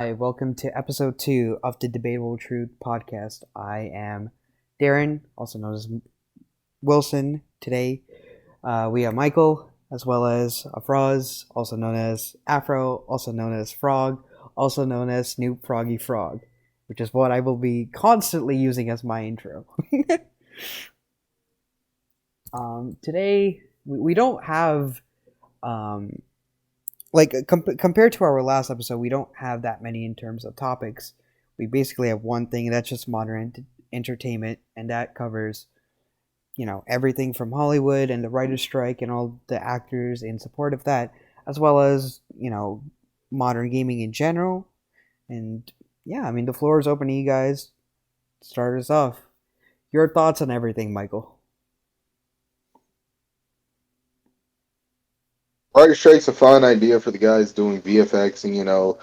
Hi, welcome to episode 2 of the Debatable Truth podcast. I am Darren, also known as Wilson. Today, we have Michael, as well as Afraz, also known as Afro, also known as Frog, also known as Snoop Froggy Frog, which is what I will be constantly using as my intro. Today, we don't have um, compared to our last episode, we don't have that many in terms of topics. We basically have one thing, and that's just modern entertainment, and that covers everything from Hollywood and the writer's strike and all the actors in support of that, as well as modern gaming in general. And yeah, I mean the floor is open to you guys. Start us off. Your thoughts on everything, Michael? Writer Strike's a fine idea for the guys doing VFX and,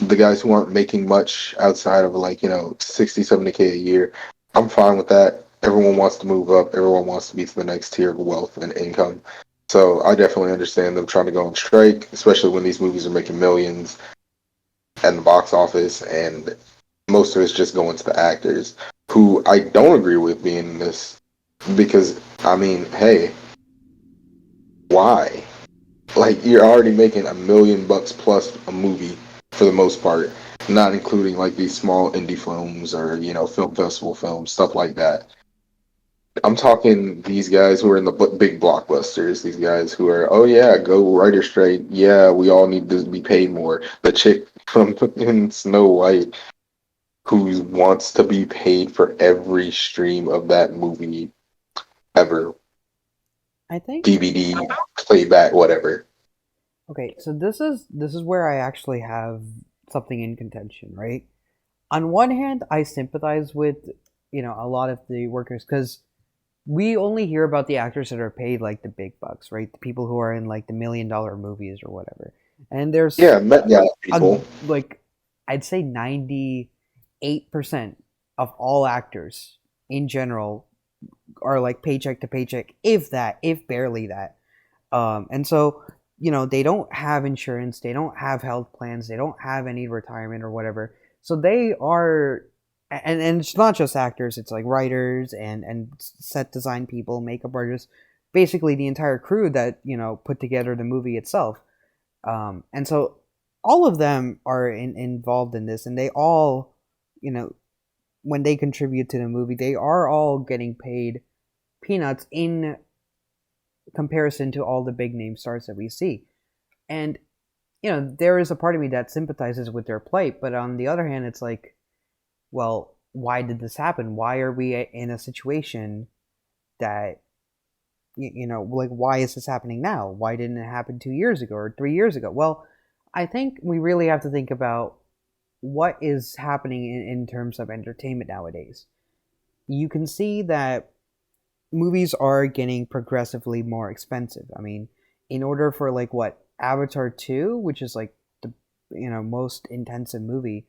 the guys who aren't making much outside of 60, 70K a year. I'm fine with that. Everyone wants to move up. Everyone wants to be to the next tier of wealth and income. So I definitely understand them trying to go on strike, especially when these movies are making millions at the box office, and most of it's just going to the actors who I don't agree with being in this because, I mean, hey, why? Like you're already making $1 million plus a movie for the most part, not including like these small indie films or film festival films, stuff like that. I'm talking these guys who are in the big blockbusters. These guys who are, oh yeah, go writer straight. Yeah, we all need to be paid more. The chick from in Snow White who wants to be paid for every stream of that movie ever, I think DVD, playback, whatever. okay, so this is where I actually have something in contention, right? On one hand, I sympathize with a lot of the workers because we only hear about the actors that are paid like the big bucks, right? The people who are in like the $1 million movies or whatever. And there's Yeah, Met Gala a people. like I'd say 98% of all actors in general are like paycheck to paycheck, if that, if barely that. And so, they don't have insurance, they don't have health plans, they don't have any retirement or whatever. So they are, and it's not just actors, it's like writers and set design people, makeup artists, basically the entire crew that, put together the movie itself. And so all of them are involved in this, and they all, you know, when they contribute to the movie, they are all getting paid peanuts in comparison to all the big name stars that we see. And there is a part of me that sympathizes with their plight, but on the other hand, it's like, well, why did this happen? Why are we in a situation that like why is this happening now? Why didn't it happen 2 years ago or 3 years ago? Well, I think we really have to think about what is happening in terms of entertainment nowadays. You can see that movies are getting progressively more expensive. I mean, in order for like what Avatar 2, which is like the most intensive movie,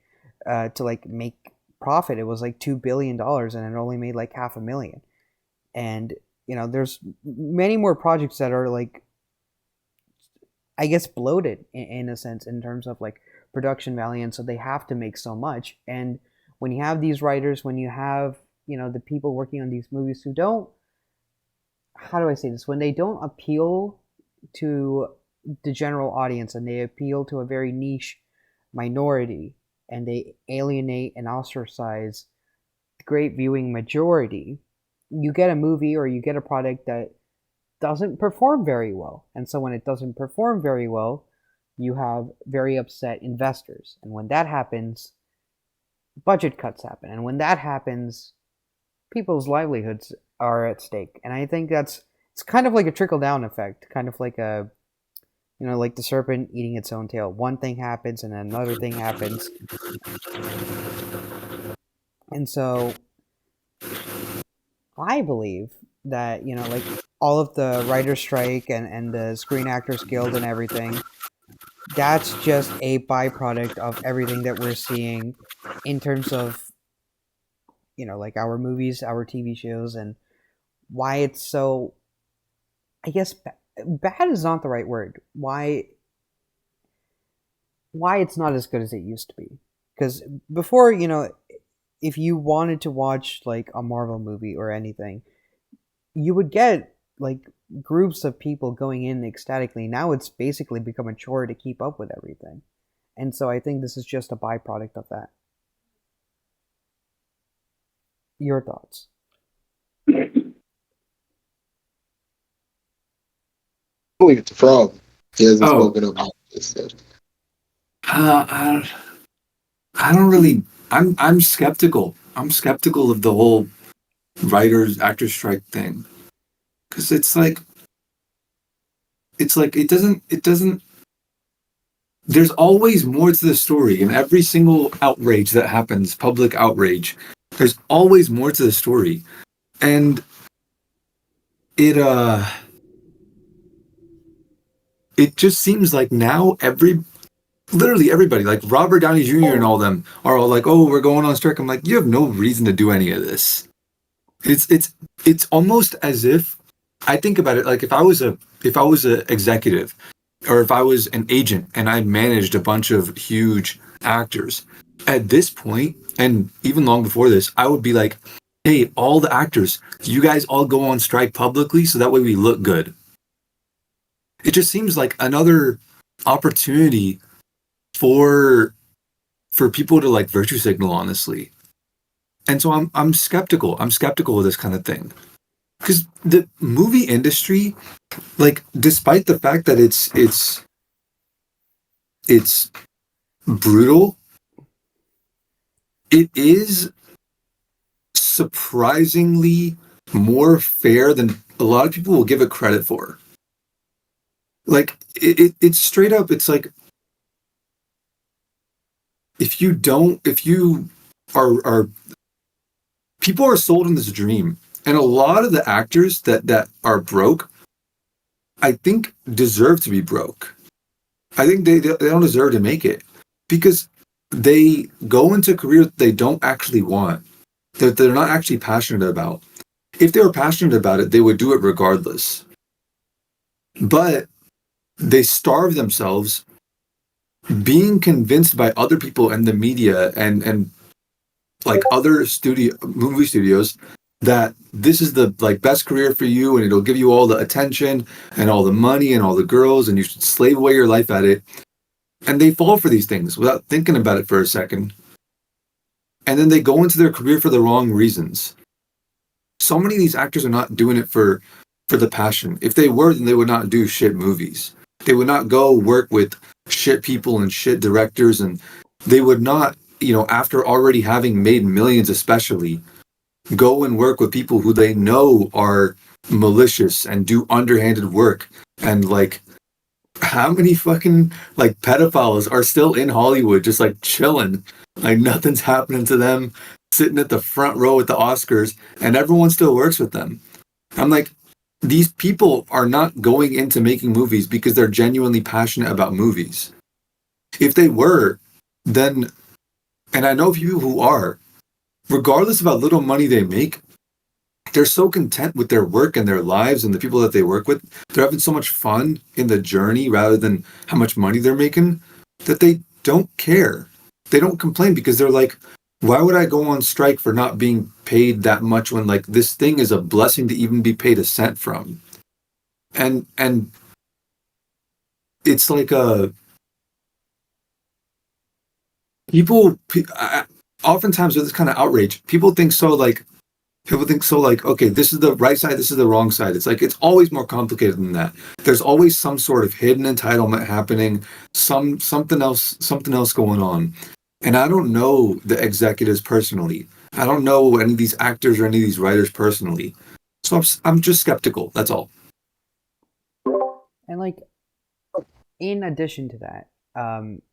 to like make profit, it was like $2 billion, and it only made like half a million. And there's many more projects that are like, I guess, bloated in a sense in terms of like production value, and so they have to make so much. And when you have these writers, when you have the people working on these movies who don't, how do I say this? When they don't appeal to the general audience and they appeal to a very niche minority, and they alienate and ostracize the great viewing majority, you get a movie or you get a product that doesn't perform very well. And so when it doesn't perform very well, you have very upset investors. And when that happens, budget cuts happen. And when that happens, people's livelihoods are at stake. And I think it's kind of like a trickle down effect, kind of like a like the serpent eating its own tail. One thing happens and then another thing happens. And so I believe that, like all of the writer's strike and the Screen Actors Guild and everything, that's just a byproduct of everything that we're seeing in terms of, like our movies, our TV shows, and why it's so, I guess, bad is not the right word. Why why it's not as good as it used to be. Because before, if you wanted to watch like a Marvel movie or anything, you would get like groups of people going in ecstatically. Now it's basically become a chore to keep up with everything. And so I think this is just a byproduct of that. Your thoughts? I believe it's a frog. He hasn't Oh, spoken up about this yet. I, I don't really. I'm skeptical. I'm skeptical of the whole writers actor strike thing because it's like it doesn't. There's always more to the story in every single outrage that happens, public outrage. There's always more to the story, and it it just seems like now literally everybody, like Robert Downey Jr. and all them, are all like, "Oh, we're going on strike." I'm like, you have no reason to do any of this. It's almost as if I think about it like if I was a executive or if I was an agent and I managed a bunch of huge actors at this point and even long before this, I would be like, "Hey, all the actors, you guys all go on strike publicly so that way we look good." It just seems like another opportunity for people to like virtue signal, honestly. And so I'm skeptical. I'm skeptical of this kind of thing because the movie industry, like, despite the fact that it's brutal, it is surprisingly more fair than a lot of people will give it credit for. Like it's straight up. It's like if you are people are sold in this dream, and a lot of the actors that are broke, I think, deserve to be broke. I think they don't deserve to make it because they go into careers they don't actually want, that they're not actually passionate about. If they were passionate about it, they would do it regardless. But they starve themselves being convinced by other people and the media and like other movie studios that this is the like best career for you and it'll give you all the attention and all the money and all the girls and you should slave away your life at it. And they fall for these things without thinking about it for a second. And then they go into their career for the wrong reasons. So many of these actors are not doing it for the passion. If they were, then they would not do shit movies. They would not go work with shit people and shit directors, and they would not, after already having made millions, especially, go and work with people who they know are malicious and do underhanded work. And like, how many fucking like pedophiles are still in Hollywood just like chilling? Like nothing's happening to them, sitting at the front row at the Oscars, and everyone still works with them. I'm like, these people are not going into making movies because they're genuinely passionate about movies. If they were, then, and I know people who are, regardless of how little money they make, they're so content with their work and their lives and the people that they work with. They're having so much fun in the journey rather than how much money they're making that they don't care. They don't complain because they're like, why would I go on strike for not being paid that much when like this thing is a blessing to even be paid a cent from? And it's like a people oftentimes with this kind of outrage, people think so like, okay, this is the right side, this is the wrong side. It's like it's always more complicated than that. There's always some sort of hidden entitlement happening, something else going on. And I don't know the executives personally. I don't know any of these actors or any of these writers personally. So I'm just skeptical. That's all. And like, in addition to that,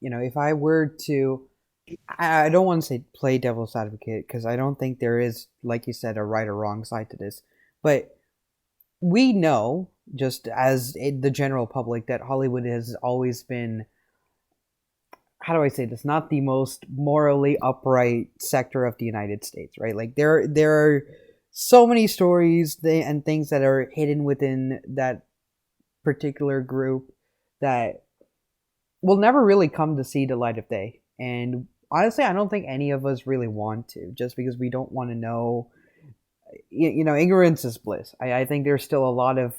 if I were to, I don't want to say play devil's advocate because I don't think there is, like you said, a right or wrong side to this. But we know, just as the general public, that Hollywood has always been, how do I say this, not the most morally upright sector of the United States, right? Like there are so many stories and things that are hidden within that particular group that will never really come to see the light of day. And honestly, I don't think any of us really want to, just because we don't want to know. Ignorance is bliss. I think there's still a lot of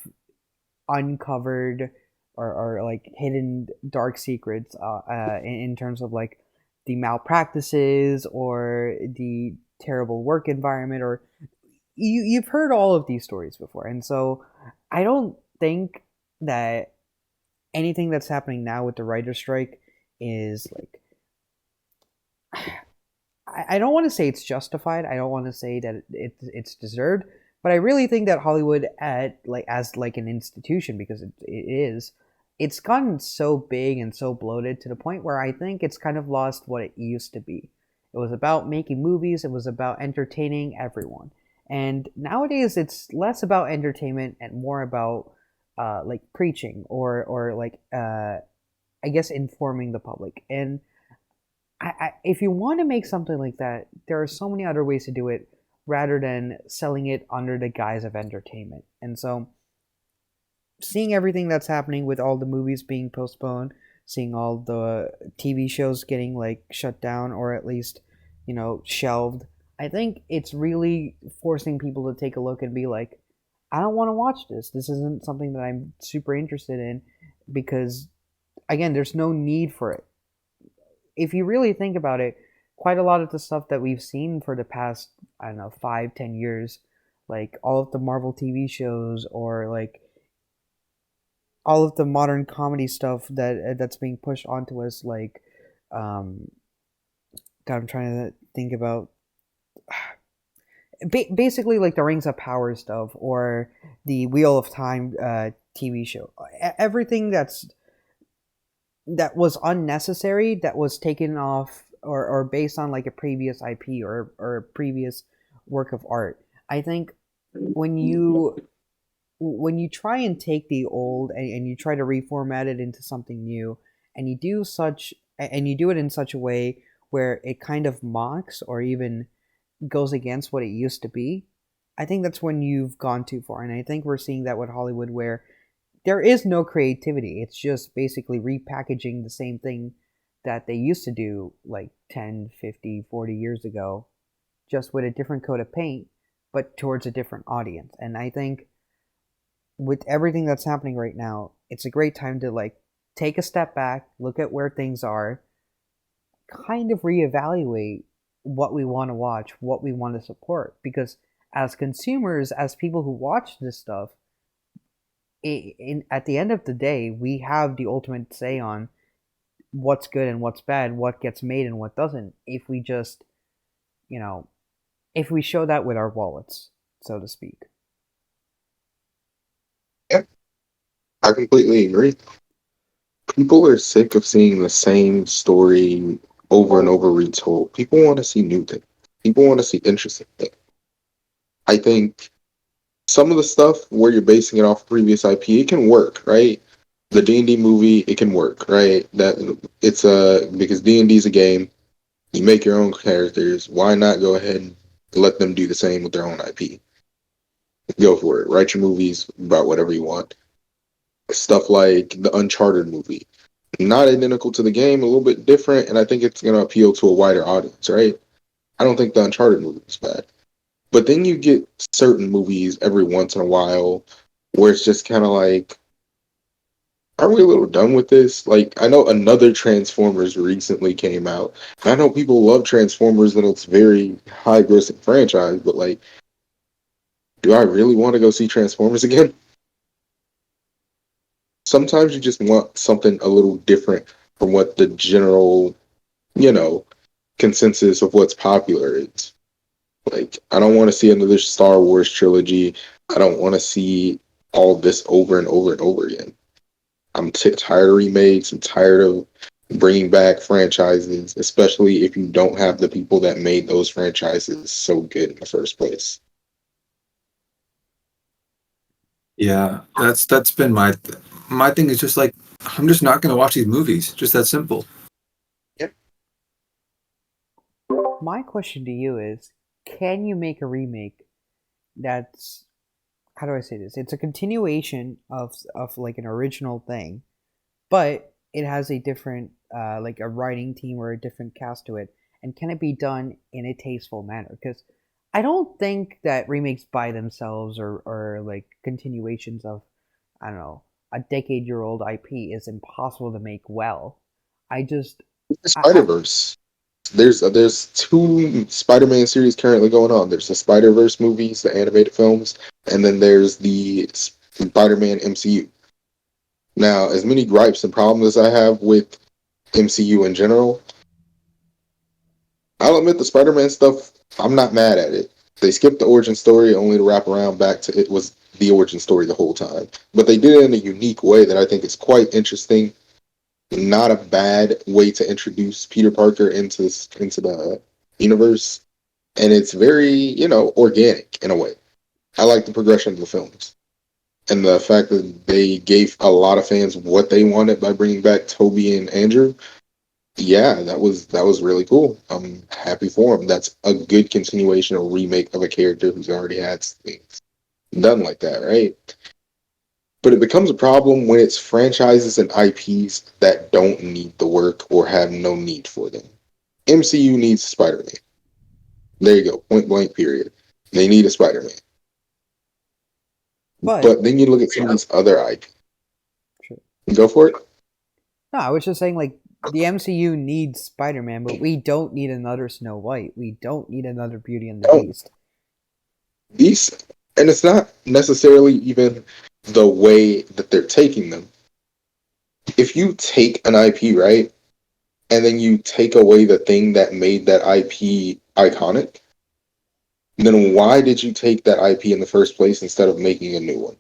uncovered or like hidden dark secrets in terms of like the malpractices or the terrible work environment, or you've heard all of these stories before. And so I don't think that anything that's happening now with the writer's strike is like, I don't want to say it's justified. I don't want to say that it's deserved, but I really think that Hollywood at like as like an institution, because it is, it's gotten so big and so bloated to the point where I think it's kind of lost what it used to be. It was about making movies. It was about entertaining everyone, and nowadays it's less about entertainment and more about like preaching or like I guess informing the public. And if you want to make something like that, there are so many other ways to do it rather than selling it under the guise of entertainment. And so, seeing everything that's happening with all the movies being postponed, seeing all the TV shows getting like shut down or at least, shelved, I think it's really forcing people to take a look and be like, I don't want to watch this. This isn't something that I'm super interested in because, again, there's no need for it. If you really think about it, quite a lot of the stuff that we've seen for the past, I don't know, 5, 10 years, like all of the Marvel TV shows or like all of the modern comedy stuff that's being pushed onto us, like, um, God, I'm trying to think about basically like the Rings of Power stuff or the Wheel of Time TV show. Everything that was unnecessary, that was taken off or based on like a previous IP or a previous work of art. I think when you try and take the old and you try to reformat it into something new, and you do it in such a way where it kind of mocks or even goes against what it used to be, I think that's when you've gone too far. And I think we're seeing that with Hollywood, where there is no creativity. It's just basically repackaging the same thing that they used to do like 10, 50, 40 years ago, just with a different coat of paint, but towards a different audience. And I think with everything that's happening right now, it's a great time to like take a step back, look at where things are, kind of reevaluate what we want to watch, what we want to support. Because as consumers, as people who watch this stuff, at the end of the day, we have the ultimate say on what's good and what's bad, what gets made and what doesn't. If we just, you know, if we show that with our wallets, so to speak. Yeah, I completely agree. People are sick of seeing the same story over and over retold. People want to see new things. People want to see interesting things. I think some of the stuff where you're basing it off previous IP, it can work, right? The D&D movie, it can work, right? That it's a because D&D is a game. You make your own characters. Why not go ahead and let them do the same with their own IP? Go for it. Write your movies about whatever you want. Stuff like the Uncharted movie, not identical to the game, a little bit different, and I think it's going to appeal to a wider audience, right? I don't think the Uncharted movie is bad. But then you get certain movies every once in a while where it's just kind of like, are we a little done with this? Like, I know another Transformers recently came out. I know people love Transformers and it's very high grossing franchise, but like, do I really want to go see Transformers again? Sometimes you just want something a little different from what the general, you know, consensus of what's popular is. Like, I don't want to see another Star Wars trilogy. I don't want to see all this over and over and over again. I'm tired of remakes. I'm tired of bringing back franchises, especially if you don't have the people that made those franchises so good in the first place. Yeah, that's been my thing is just like I'm just not going to watch these movies. Just that simple. Yep. My question to you is, can you make a remake that's, how do I say this? It's a continuation of like an original thing, but it has a different like a writing team or a different cast to it, and can it be done in a tasteful manner? Because I don't think that remakes by themselves or like continuations of, I don't know, a decade-year-old IP is impossible to make well. I just Spider Verse. There's two Spider-Man series currently going on. There's the Spider-Verse movies, the animated films, and then there's the Spider-Man MCU. Now, as many gripes and problems as I have with MCU in general, I'll admit the Spider-Man stuff, I'm not mad at it. They skipped the origin story only to wrap around back to it was the origin story the whole time. But they did it in a unique way that I think is quite interesting. Not a bad way to introduce Peter Parker into the universe, and it's very organic in a way. I like the progression of the films and the fact that they gave a lot of fans what they wanted by bringing back Toby and Andrew. Yeah, that was really cool. I'm happy for him. That's a good continuation or remake of a character who's already had things done like that, right? But it becomes a problem when it's franchises and IPs that don't need the work or have no need for them. MCU needs Spider-Man. There you go, point blank, period. They need a Spider-Man. but But then you look at some of these other IP. sure. Go for it. No, I was just saying like the MCU needs Spider-Man, but we don't need another Snow White. We don't need another Beauty and the No, Beast. these, and it's not necessarily even the way that they're taking them. If you take an IP, right, and then you take away the thing that made that IP iconic, then why did you take that IP in the first place instead of making a new one?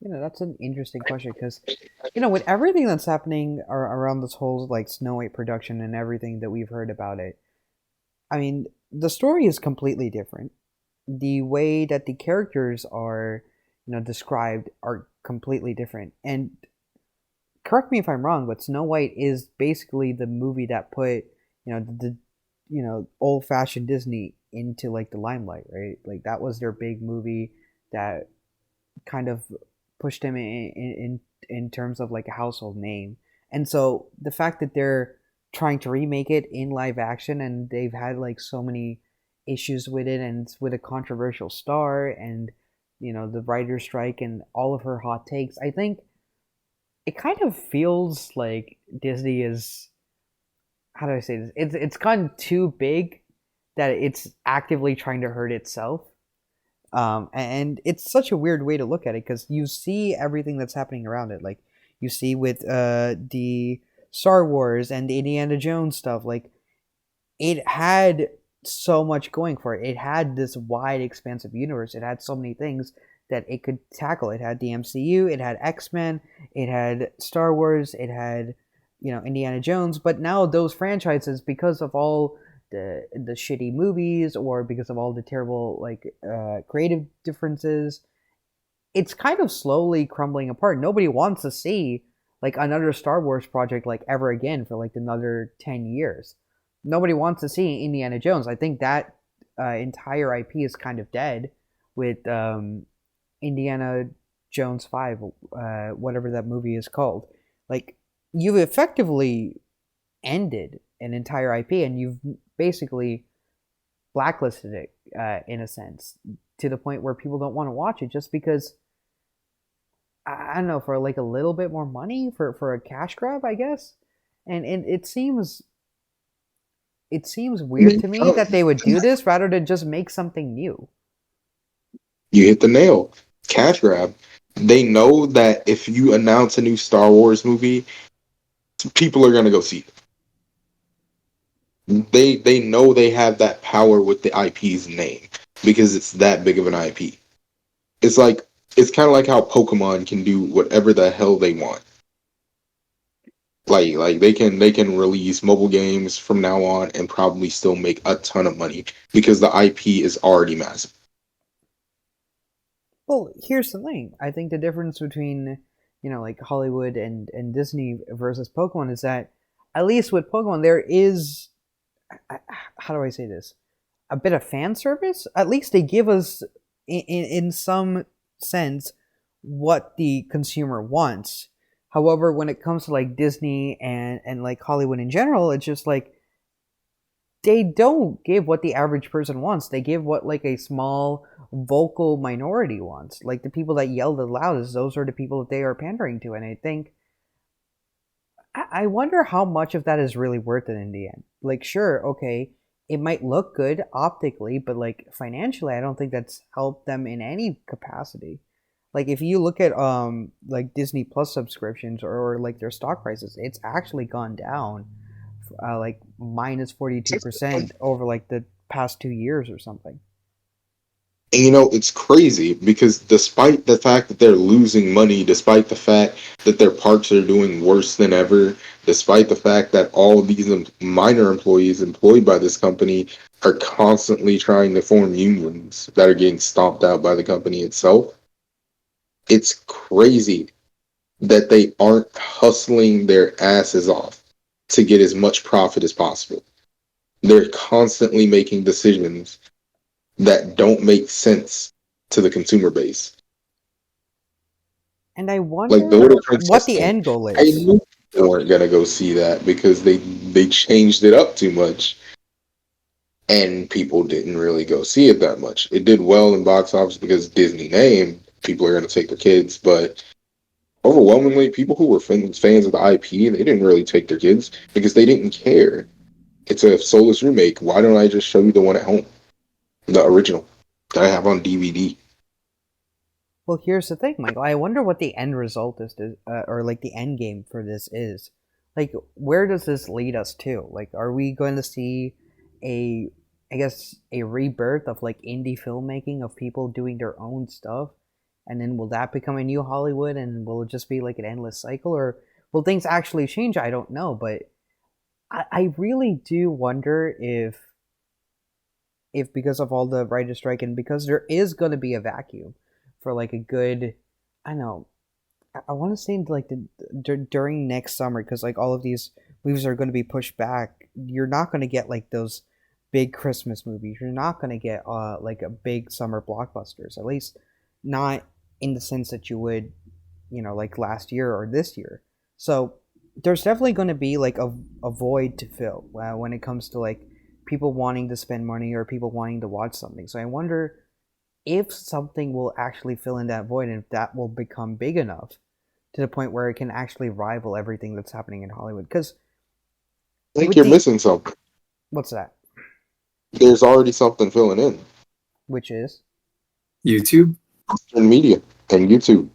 That's an interesting question because, with everything that's happening around this whole like Snow White production and everything that we've heard about it, I mean, the story is completely different. The way that the characters are, described are completely different. And correct me if I'm wrong, but Snow White is basically the movie that put, old fashioned Disney into like the limelight, right? Like that was their big movie that kind of pushed him in terms of like a household name. And so the fact that they're trying to remake it in live action and they've had like so many issues with it and it's with a controversial star and the writer's strike and all of her hot takes, I think it kind of feels like Disney is, how do I say this? It's gotten too big that it's actively trying to hurt itself. And it's such a weird way to look at it because you see everything that's happening around it. Like you see with the Star Wars and the Indiana Jones stuff. Like it had so much going for it. It had this wide, expansive universe. It had so many things that it could tackle. It had the MCU. It had X-Men. It had Star Wars. It had Indiana Jones. But now those franchises, because of all the shitty movies or because of all the terrible like creative differences, it's kind of slowly crumbling apart. Nobody wants to see like another Star Wars project like ever again for like another 10 years. Nobody wants to see Indiana Jones. I think that entire IP is kind of dead with Indiana Jones 5, whatever that movie is called. Like you've effectively ended an entire IP and you've basically blacklisted it in a sense to the point where people don't want to watch it just because I don't know, for like a little bit more money for a cash grab, I guess. And it seems I weird mean, to me that they would do this rather than just make something new. you hit the nail. Cash grab. They know that if you announce a new Star Wars movie, people are gonna go see it. They know they have that power with the IP's name because it's that big of an IP. It's like it's kind of like how Pokemon can do whatever the hell they want. Like they can release mobile games from now on and probably still make a ton of money because the IP is already massive. Well, here's the thing. I think the difference between, like Hollywood and Disney versus Pokemon is that at least with Pokemon there is, how do I say this? A bit of fan service. At least they give us, in some sense, what the consumer wants. However, when it comes to like Disney and like Hollywood in general, it's just like they don't give what the average person wants. They give what like a small vocal minority wants. Like the people that yell the loudest, those are the people that they are pandering to. And I think I wonder how much of that is really worth it in the end. Like, sure, okay, it might look good optically, but like financially, I don't think that's helped them in any capacity. Like, if you look at like Disney Plus subscriptions or like their stock prices, it's actually gone down, like minus 42% over like the past 2 years or something. And it's crazy because despite the fact that they're losing money, despite the fact that their parks are doing worse than ever, despite the fact that all these minor employees employed by this company are constantly trying to form unions that are getting stomped out by the company itself, it's crazy that they aren't hustling their asses off to get as much profit as possible. They're constantly making decisions that don't make sense to the consumer base. And I Like the wonder Little what Princess the thing. end goal I is. knew people weren't gonna go see that because they changed it up too much, and people didn't really go see it that much. It did well in box office because Disney name. People are gonna take their kids, but overwhelmingly, people who were fans of the IP, they didn't really take their kids because they didn't care. It's a soulless remake. Why don't I just show you the one at home, the original that I have on DVD? Well, here's the thing, Michael. I wonder what the end result is, or like the end game for this is. Like, where does this lead us to? Like, are we going to see a, I guess, a rebirth of like indie filmmaking of people doing their own stuff, and then will that become a new Hollywood, and will it just be like an endless cycle, or will things actually change? I don't know, but I really do wonder if because of all the writer strike and because there is going to be a vacuum for like a good, I don't know, I want to say like during next summer, because like all of these movies are going to be pushed back. You're not going to get like those big Christmas movies. You're not going to get like a big summer blockbusters, at least not in the sense that you would, like last year or this year. So there's definitely going to be like a void to fill when it comes to like people wanting to spend money or people wanting to watch something. So I wonder if something will actually fill in that void and if that will become big enough to the point where it can actually rival everything that's happening in Hollywood. Because I think with you're the missing something. what's that? There's already something filling in. Which is YouTube. Western media and YouTube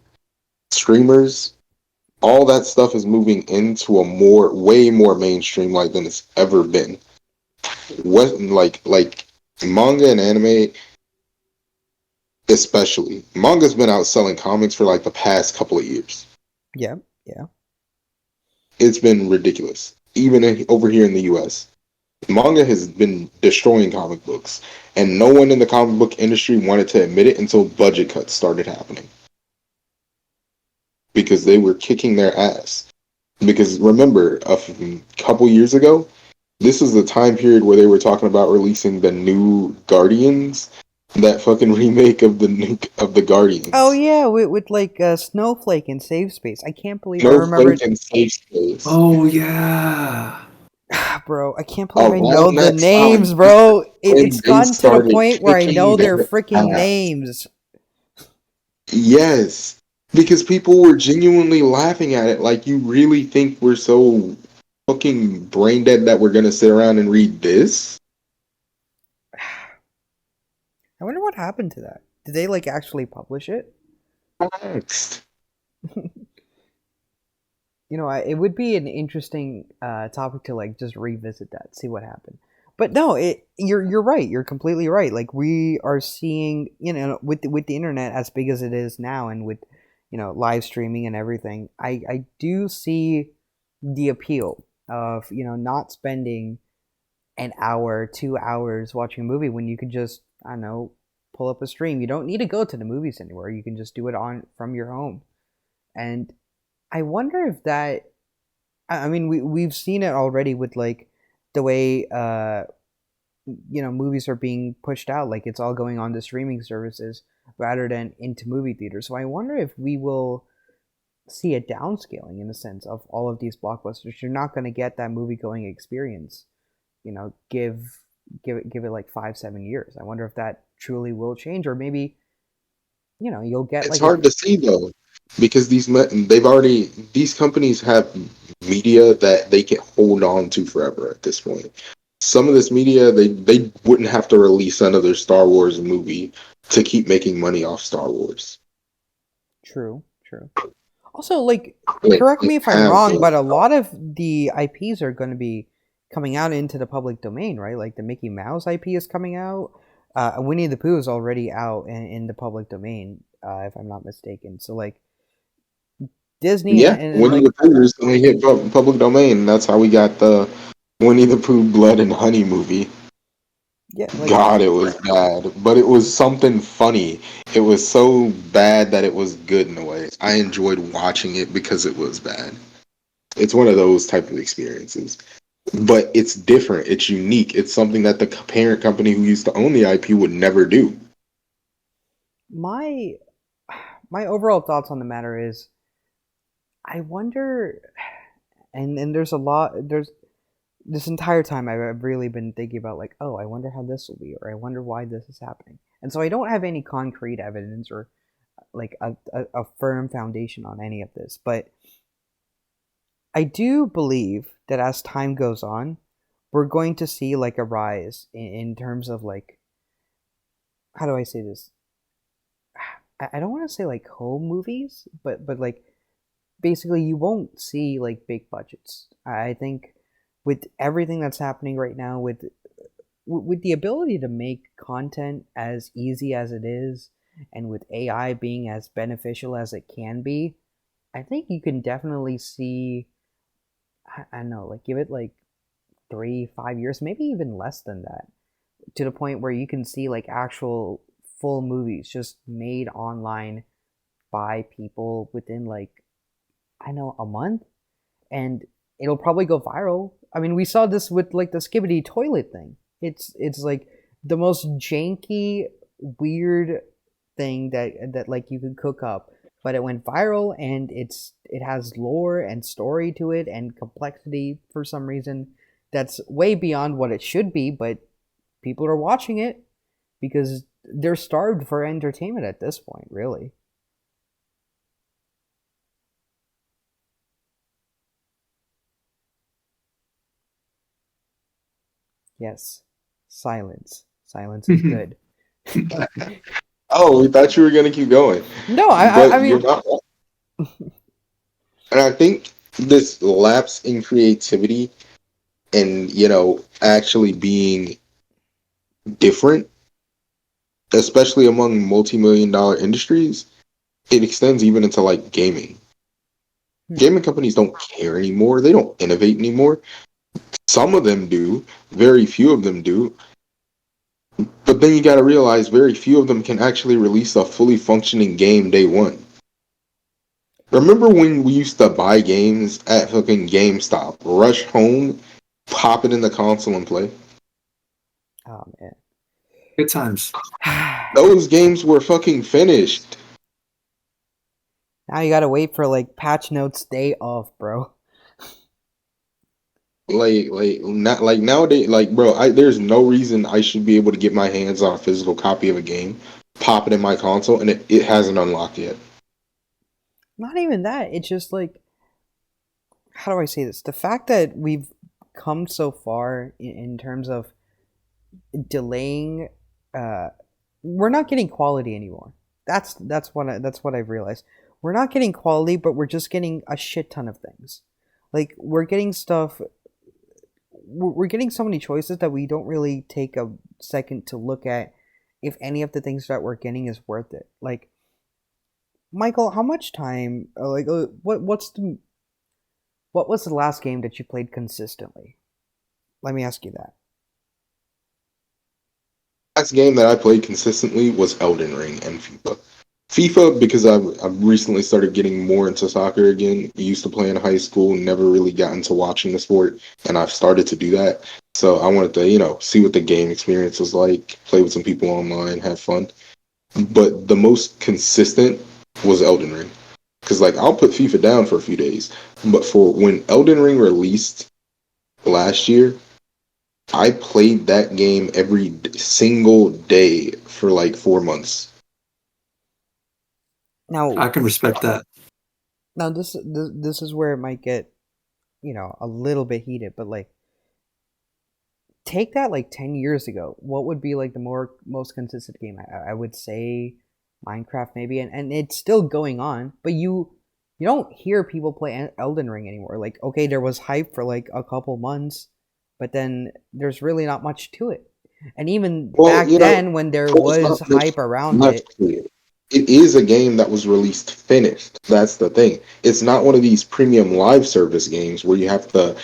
streamers, all that stuff is moving into a way more mainstream like than it's ever been. What like manga and anime, especially manga's been outselling comics for like the past couple of years. yeah, yeah. It's been ridiculous. Even over here in the U.S., manga has been destroying comic books, and no one in the comic book industry wanted to admit it until budget cuts started happening because they were kicking their ass. Because remember, couple years ago, this is the time period where they were talking about releasing the new Guardians, that fucking remake of the Oh Guardians. yeah, with like Snowflake and Save Space. I can't believe I Snowflake remembered, and Safe Space. Oh yeah. bro. I can't believe I know Around the that time names, is bro. when It's they gotten to the started point where I kicking know their their freaking ass. names. Yes, because people were genuinely laughing at it. Like, you really think we're so fucking brain dead that we're gonna sit around and read this? I wonder what happened to that. Did they like actually publish it? Next. It would be an interesting topic to like just revisit that, see what happened. But no, you're right. You're completely right. Like we are seeing, with the internet as big as it is now, and with live streaming and everything, I do see the appeal of not spending an hour, 2 hours watching a movie when you could just, I don't know, pull up a stream. You don't need to go to the movies anywhere. You can just do it on from your home. And I wonder if that. I mean, we've seen it already with like the way movies are being pushed out. Like it's all going on to streaming services rather than into movie theaters. So I wonder if we will see a downscaling in a sense of all of these blockbusters. You're not going to get that movie going experience. Give it like 5-7 years. I wonder if that truly will change, or maybe you'll get It's like a hard to see though, because these companies have media that they can hold on to forever at this point. Some of this media, they wouldn't have to release another Star Wars movie to keep making money off Star Wars. true. Also, like, correct They me if I'm have wrong, the but a lot of the IPs are going to be coming out into the public domain, right? Like the Mickey Mouse IP is coming out. Winnie the Pooh is already out in the public domain, if I'm not mistaken. So like Disney yeah, and Winnie like the Pooh recently hit public domain. That's how we got the Winnie the Pooh Blood and Honey movie. yeah, like God, it was bad, but it was something funny. It was so bad that it was good in a way. I enjoyed watching it because it was bad. It's one of those type of experiences. But it's different. It's unique. It's something that the parent company who used to own the IP would never do. my my overall thoughts on the matter is I wonder, and there's this entire time I've really been thinking about like, oh, I wonder how this will be, or I wonder why this is happening. And so I don't have any concrete evidence or like a firm foundation on any of this, but I do believe that as time goes on, we're going to see like a rise in terms of like, how do I say this? I don't want to say like home movies, but like basically you won't see like big budgets. I think with everything that's happening right now, with the ability to make content as easy as it is, and with AI being as beneficial as it can be, I think you can definitely see. I don't know, like give it like 3-5 years, maybe even less than that, to the point where you can see like actual full movies just made online by people within like I know a month, and it'll probably go viral. I mean, we saw this with like the Skibbity toilet thing. It's like the most janky, weird thing that like you could cook up, but it went viral, and it has lore and story to it and complexity for some reason that's way beyond what it should be, but people are watching it because they're starved for entertainment at this point, really. Yes. Silence. Silence is good. Oh, we thought you were gonna keep going, No, I but you're mean, not. And I think this lapse in creativity and actually being different, especially among multi-million dollar industries, it extends even into like gaming. hmm, Gaming companies don't care anymore. They don't innovate anymore. Some of them do, very few of them do. But then you got to realize very few of them can actually release a fully functioning game day one. Remember when we used to buy games at fucking GameStop, rush home, pop it in the console and play? oh Good times. man. Those games were fucking finished. Now you gotta wait for like patch notes day off, bro. Not like nowadays, like bro, there's no reason I should be able to get my hands on a physical copy of a game, pop it in my console, and it hasn't unlocked yet. Not even that. It's just like, how do I say this? The fact that we've come so far in terms of delaying, uh, we're not getting quality anymore. That's what I've realized. We're not getting quality, but we're just getting a shit ton of things. Like we're getting stuff. We're getting so many choices that we don't really take a second to look at if any of the things that we're getting is worth it. Like Michael, how much time? What was the last game that you played consistently? Let me ask you that. Last game that I played consistently was Elden Ring and FIFA. FIFA because I've recently started getting more into soccer again. I used to play in high school, never really got into watching the sport, and I've started to do that. So I wanted to, see what the game experience was like, play with some people online, have fun. But the most consistent was Elden Ring. Because like I'll put FIFA down for a few days, but for when Elden Ring released last year, I played that game every single day for like 4 months. Now, I can respect that. this is where it might get, a little bit heated, but like, take that like 10 years ago, what would be like the most consistent game? I would say Minecraft maybe, and it's still going on, but you don't hear people play Elden Ring anymore. Like, okay, there was hype for like a couple months, but then there's really not much to it. And even Well, back then when there it's was not hype around much it, to it. It is a game that was released finished. That's the thing. It's not one of these premium live service games where you have to,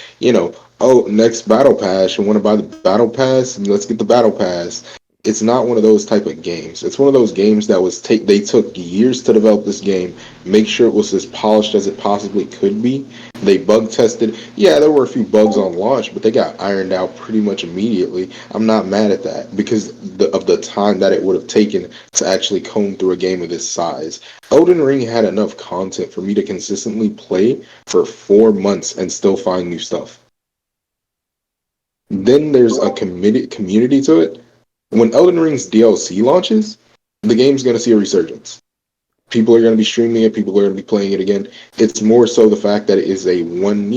oh, next battle pass, you want to buy the battle pass, and let's get the battle pass. It's not one of those type of games. It's one of those games that they took years to develop this game, make sure it was as polished as it possibly could be. They bug tested. Yeah, there were a few bugs on launch, but they got ironed out pretty much immediately. I'm not mad at that because of the time that it would have taken to actually comb through a game of this size. Elden Ring had enough content for me to consistently play for 4 months and still find new stuff. Then there's a committed community to it. When Elden Ring's DLC launches, the game's going to see a resurgence. People are going to be streaming it. People are going to be playing it again. It's more so the fact that it is a one,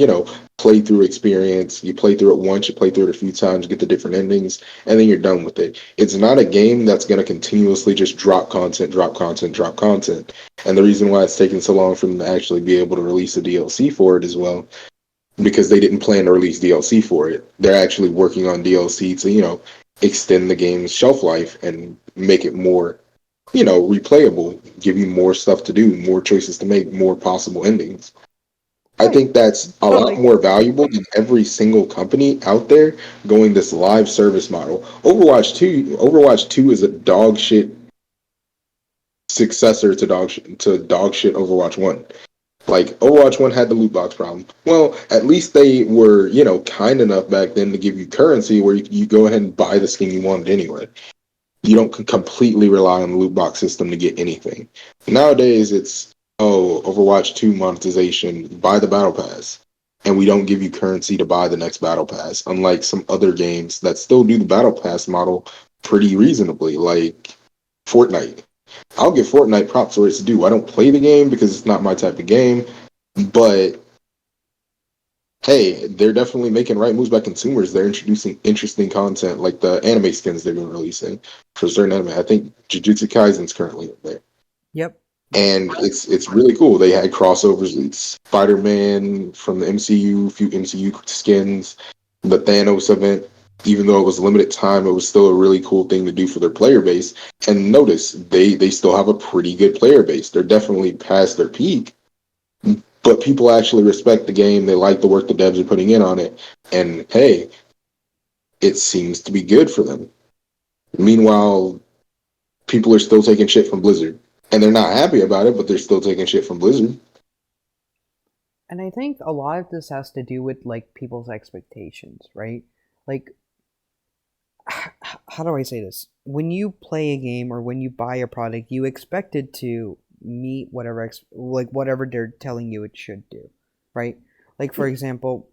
playthrough experience. You play through it once, you play through it a few times, get the different endings, and then you're done with it. It's not a game that's going to continuously just drop content, drop content, drop content. And the reason why it's taken so long for them to actually be able to release a DLC for it as well, because they didn't plan to release DLC for it. They're actually working on DLC to, extend the game's shelf life and make it more replayable, give you more stuff to do, more choices to make, more possible endings. I right? think that's a But lot like, more valuable than every single company out there going this live service model. Overwatch 2 is a dog shit successor to dog shit Overwatch 1. Like Overwatch 1 had the loot box problem. Well, at least they were, kind enough back then to give you currency where you go ahead and buy the skin you wanted anyway. You don't completely rely on the loot box system to get anything. Nowadays, it's Overwatch 2 monetization, buy the battle pass, and we don't give you currency to buy the next battle pass. Unlike some other games that still do the battle pass model pretty reasonably, like Fortnite. I'll give Fortnite props for its due. I don't play the game because it's not my type of game, but hey, they're definitely making right moves by consumers. They're introducing interesting content like the anime skins they've been releasing for certain anime. I think Jujutsu Kaisen's currently up there. yep, yep. And it's really cool. They had crossovers. It's Spider-Man from the MCU, a few MCU skins, the Thanos event. Even though it was limited time, it was still a really cool thing to do for their player base. And notice they still have a pretty good player base. They're definitely past their peak, but people actually respect the game. They like the work the devs are putting in on it, and hey, it seems to be good for them. Meanwhile, people are still taking shit from Blizzard, and they're not happy about it, but they're still taking shit from Blizzard. And I think a lot of this has to do with like people's expectations, right? Like, how do I say this? When you play a game or when you buy a product, you expect it to meet whatever like whatever they're telling you it should do, right? Like for example,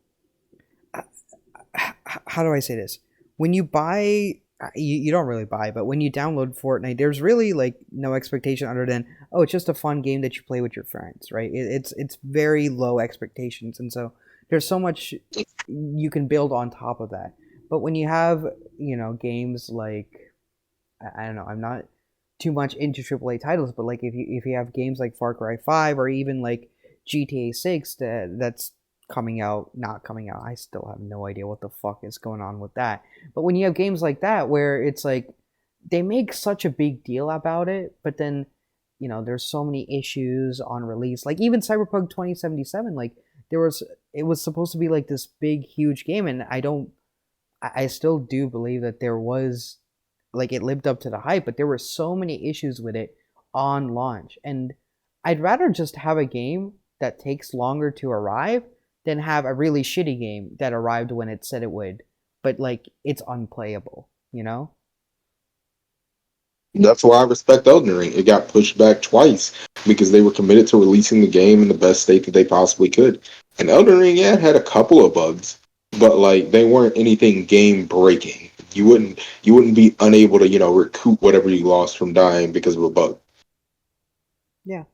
how do I say this? When you buy, you don't really buy, but when you download Fortnite, there's really like no expectation other than, oh, it's just a fun game that you play with your friends, right? It's very low expectations, and so there's so much you can build on top of that. But when you have, games like, I don't know, I'm not too much into AAA titles, but like if you have games like Far Cry 5 or even like GTA 6 that's coming out, not coming out, I still have no idea what the fuck is going on with that. But when you have games like that where it's like they make such a big deal about it, but then there's so many issues on release. Like even Cyberpunk 2077, like there was it was supposed to be like this big huge game, and I still do believe that there was like it lived up to the hype, but there were so many issues with it on launch. And I'd rather just have a game that takes longer to arrive than have a really shitty game that arrived when it said it would, but like it's unplayable, you know? That's why I respect Elden Ring. It got pushed back twice because they were committed to releasing the game in the best state that they possibly could. And Elden Ring, yeah, it had a couple of bugs, but like they weren't anything game breaking. You wouldn't be unable to recoup whatever you lost from dying because of a bug. Yeah.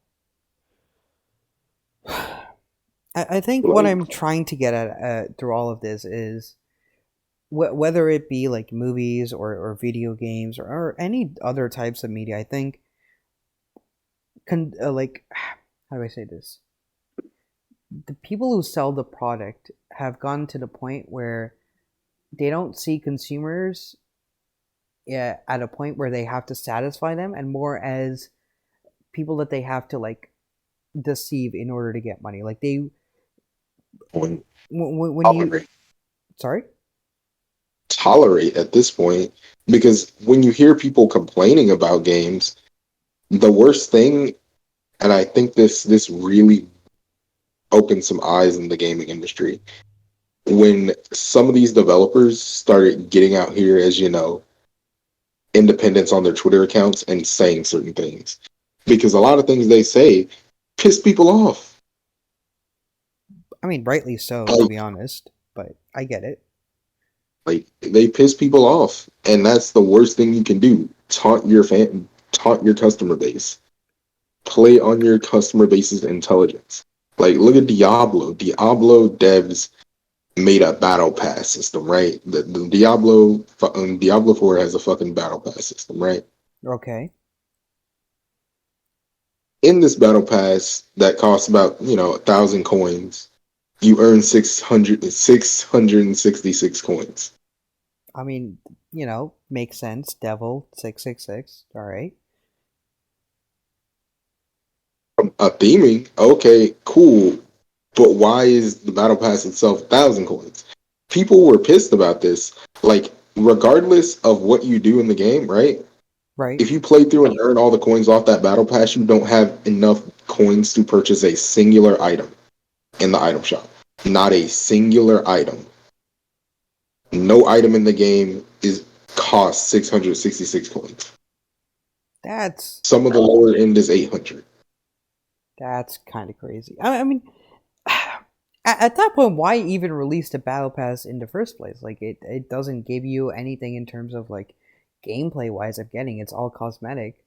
I think what Like I'm trying to get at through all of this is whether it be like movies or video games or any other types of media. I think like how do I say this? The people who sell the product have gotten to the point where they don't see consumers, yeah, at a point where they have to satisfy them, and more as people that they have to like deceive in order to get money. Like they when when you tolerate sorry. tolerate at this point because when you hear people complaining about games, the worst thing, and I think this really opened some eyes in the gaming industry when some of these developers started getting out here as independents on their Twitter accounts and saying certain things because a lot of things they say piss people off. I mean, rightly so, to Like, be honest, but I get it. like they piss people off, and that's the worst thing you can do. Taunt your customer base. Play on your customer base's intelligence. Like, look at Diablo. Diablo devs made a battle pass system, right? The Diablo 4 has a fucking battle pass system, right? Okay. In this battle pass that costs about 1,000 coins, you earn 666 coins. I mean, makes sense. Devil 666. All right. A theming, okay, cool, but why is the battle pass itself 1,000 coins? People were pissed about this. Like, regardless of what you do in the game, right? Right. If you play through and earn all the coins off that battle pass, you don't have enough coins to purchase a singular item in the item shop. Not a singular item. No item in the game is cost 666 coins. That's Some of the lower end is 800. that's kind of crazy. I mean, at that point, why even release the battle pass in the first place? Like, it doesn't give you anything in terms of like gameplay wise of getting. It's all cosmetic.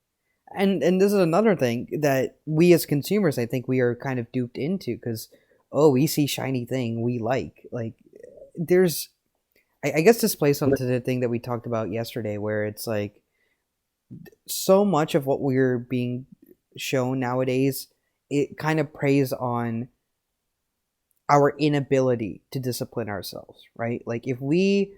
And this is another thing that we as consumers, I think we are kind of duped into because, oh, we see shiny thing we like there's I guess this plays onto the thing that we talked about yesterday where it's like so much of what we're being shown nowadays, it kind of preys on our inability to discipline ourselves, right? Like if we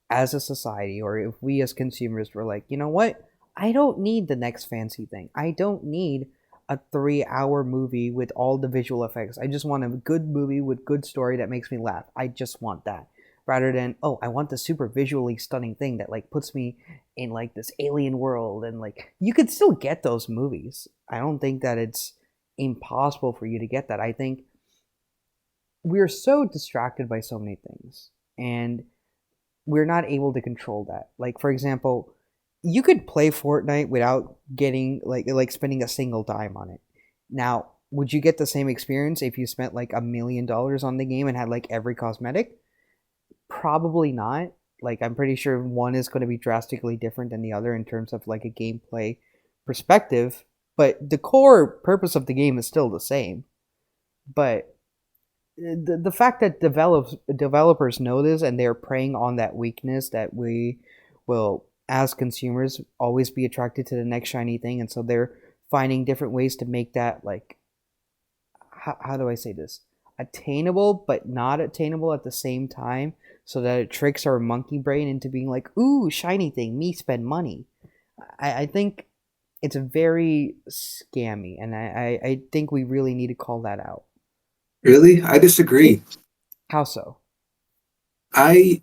as a society or if we as consumers were like, you know what? I don't need the next fancy thing. I don't need a 3 hour movie with all the visual effects. I just want a good movie with good story that makes me laugh. I just want that. Rather than, oh, I want the super visually stunning thing that like puts me in like this alien world and like you could still get those movies. I don't think that it's impossible for you to get that. I think we're so distracted by so many things and we're not able to control that. Like for example, you could play Fortnite without getting like spending a single dime on it. Now, would you get the same experience if you spent like $1 million on the game and had like every cosmetic? Probably not. Like I'm pretty sure one is going to be drastically different than the other in terms of like a gameplay perspective, but the core purpose of the game is still the same. But the fact that developers know this and they're preying on that weakness that we will as consumers always be attracted to the next shiny thing, and so they're finding different ways to make that like how do I say this, attainable but not attainable at the same time, so that it tricks our monkey brain into being like, ooh, shiny thing, me spend money. I think it's very scammy, and I think we really need to call that out. Really? I disagree. How so? I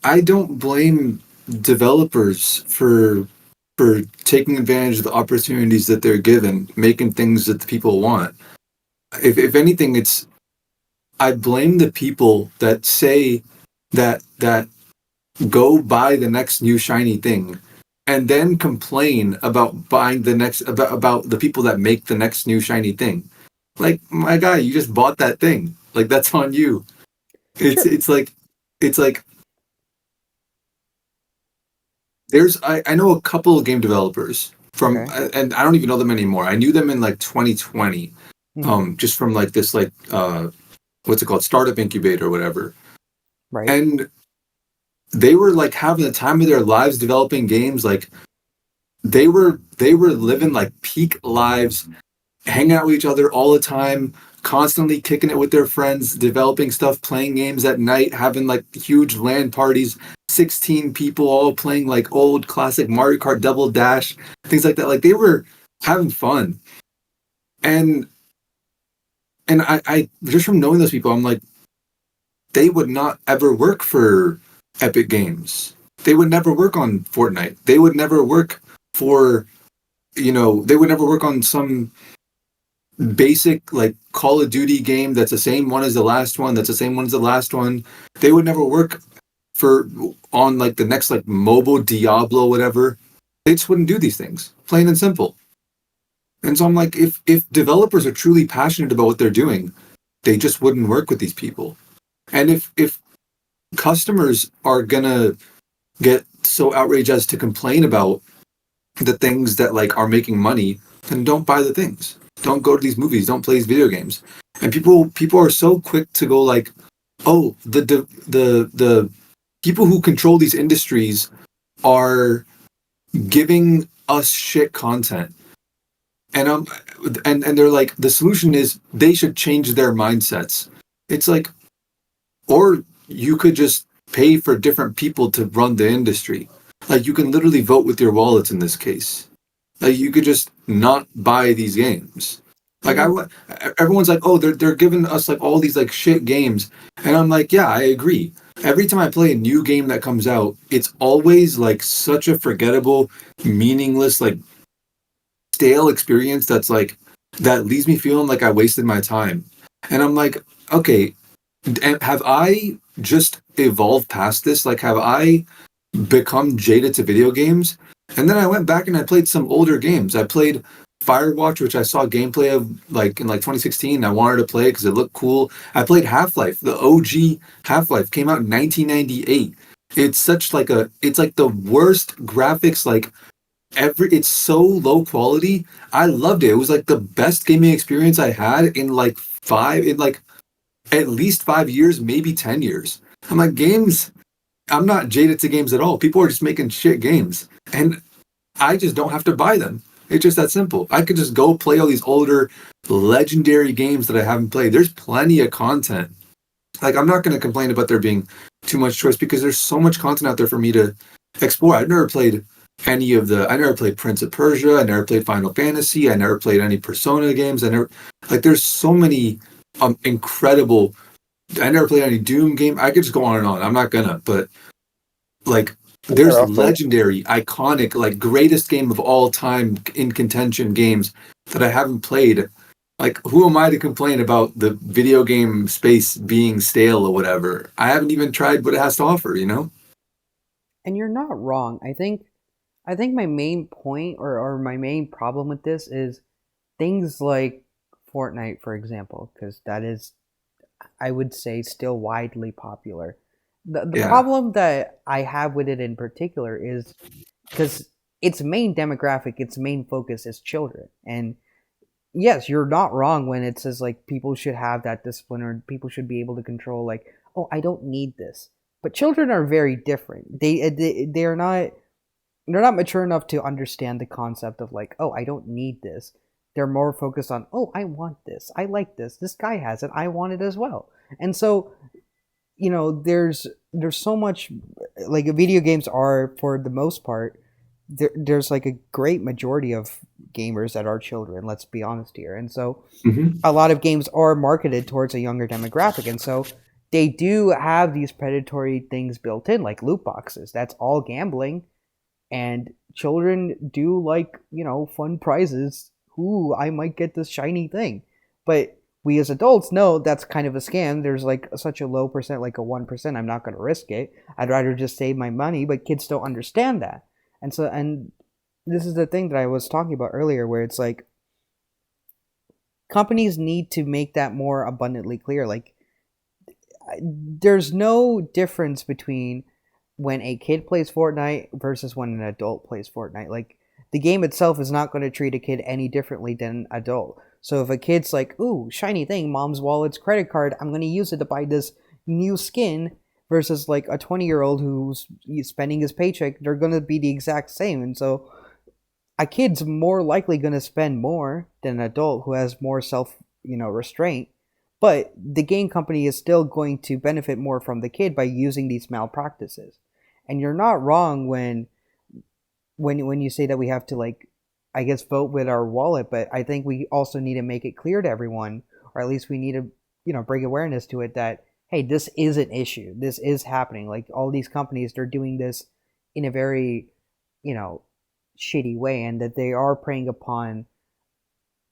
I don't blame developers for taking advantage of the opportunities that they're given, making things that the people want. If anything, it's I blame the people that say that go buy the next new shiny thing and then complain about buying the next about the people that make the next new shiny thing. Like, my guy, you just bought that thing. Like, that's on you. It's Sure. it's like it's like there's I know a couple of game developers from, Okay. and I don't even know them anymore. I knew them in like 2020, Hmm. just from like this like what's it called, startup incubator or whatever. Right. And they were like having the time of their lives developing games. Like, they were living like peak lives, hanging out with each other all the time, constantly kicking it with their friends, developing stuff, playing games at night, having like huge LAN parties, 16 people all playing like old classic Mario Kart Double Dash, things like that. Like, they were having fun. And I just from knowing those people, I'm like, they would not ever work for Epic Games. They would never work on Fortnite. They would never work for, they would never work on some basic like Call of Duty game that's the same one as the last one, that's the same one as the last one. They would never work for on like the next like mobile Diablo, whatever. They just wouldn't do these things. Plain and simple. And so I'm like, if developers are truly passionate about what they're doing, they just wouldn't work with these people. And if customers are gonna get so outraged as to complain about the things that like are making money, then don't buy the things. Don't go to these movies. Don't play these video games. And people are so quick to go like, oh, the people who control these industries are giving us shit content. And they're like, the solution is they should change their mindsets. It's like, or you could just pay for different people to run the industry. Like, you can literally vote with your wallets in this case. Like, you could just not buy these games. Like, Hmm. everyone's like, oh, they're giving us like all these like shit games, and I'm like, yeah, I agree. Every time I play a new game that comes out, it's always like such a forgettable, meaningless, like stale experience that's like that leaves me feeling like I wasted my time. And I'm like, okay, have I just evolved past this? Like, have I become jaded to video games? And then I went back and I played some older games. I played Firewatch, which I saw gameplay of like in like 2016. I wanted to play it because it looked cool. I played Half-Life. The OG Half-Life came out in 1998. It's like the worst graphics, like it's so low quality. I loved it. It was like the best gaming experience I had in like at least 5 years, maybe 10 years. I'm like, games, I'm not jaded to games at all. People are just making shit games. And I just don't have to buy them. It's just that simple. I could just go play all these older, legendary games that I haven't played. There's plenty of content. Like, I'm not going to complain about there being too much choice because there's so much content out there for me to explore. I never played Prince of Persia. I never played Final Fantasy. I never played any Persona games. There's so many incredible. I never played any Doom game. I could just go on and on. I'm not gonna, but like, Fair there's enough, man. legendary, iconic, like greatest game of all time in contention games that I haven't played. Like, who am I to complain about the video game space being stale or whatever? I haven't even tried what it has to offer, you know? And you're not wrong. I think my main point or my main problem with this is things like Fortnite, for example, because that is, I would say, still widely popular. The Yeah. problem that I have with it in particular is because its main demographic, its main focus is children. And yes, you're not wrong when it says like people should have that discipline or people should be able to control like, oh, I don't need this. But children are very different. They're not mature enough to understand the concept of like, oh, I don't need this. They're more focused on, oh, I want this. I like this. This guy has it. I want it as well. And so, there's so much, like, video games are, for the most part, there's like a great majority of gamers that are children, let's be honest here. And so Hmm. a lot of games are marketed towards a younger demographic. And so they do have these predatory things built in, like loot boxes. That's all gambling, and children do like, fun prizes. Ooh, I might get this shiny thing. But we as adults know that's kind of a scam. There's like such a low percent, like a 1%. I'm not going to risk it. I'd rather just save my money. But kids don't understand that. And this is the thing that I was talking about earlier, where it's like companies need to make that more abundantly clear. Like, there's no difference between when a kid plays Fortnite versus when an adult plays Fortnite. Like, the game itself is not going to treat a kid any differently than an adult. So if a kid's like, "Ooh, shiny thing, mom's wallet's credit card, I'm going to use it to buy this new skin," versus like a 20-year-old who's spending his paycheck, they're going to be the exact same. And so a kid's more likely going to spend more than an adult who has more self, restraint. But the game company is still going to benefit more from the kid by using these malpractices. And you're not wrong when you say that we have to, like, I guess, vote with our wallet, but I think we also need to make it clear to everyone, or at least we need to, bring awareness to it, that hey, this is an issue. This is happening. Like, all these companies, they're doing this in a very, you know, shitty way, and that they are preying upon,